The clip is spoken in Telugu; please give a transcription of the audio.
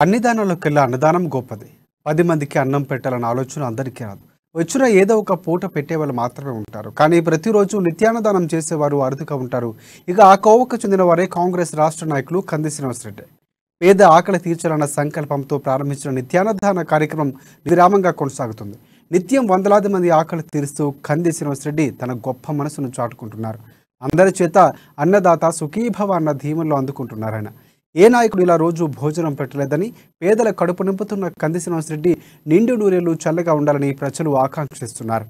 అన్ని దానాలకెల్లా అన్నదానం గొప్పది. 10 మందికి అన్నం పెట్టాలన్న ఆలోచన అందరికీ రాదు. వచ్చిన ఏదో ఒక పూట పెట్టేవాళ్ళు మాత్రమే ఉంటారు. కానీ ప్రతిరోజు నిత్యాన్నదానం చేసేవారు అరుదుగా ఉంటారు. ఇక ఆ కోవకు చెందిన వారే కాంగ్రెస్ రాష్ట్ర నాయకులు కంది శ్రీనివాసరెడ్డి. పేద ఆకలి తీర్చాలన్న సంకల్పంతో ప్రారంభించిన నిత్యాన్నదాన కార్యక్రమం విరామంగా కొనసాగుతుంది. నిత్యం వందలాది మంది ఆకలి తీరుస్తూ కంది శ్రీనివాసరెడ్డి తన గొప్ప మనసును చాటుకుంటున్నారు. అందరి చేత అన్నదాత సుఖీభవ అన్న ధీమల్లో అందుకుంటున్నారు ఆయన. ఏ నాయకుడు ఇలా రోజు భోజనం పెట్టలేదని పేదల కడుపు నింపుతున్న కంది శ్రీనివాసరెడ్డి నిండు నూరేళ్లు చల్లగా ఉండాలని ప్రజలు ఆకాంక్షిస్తున్నారు.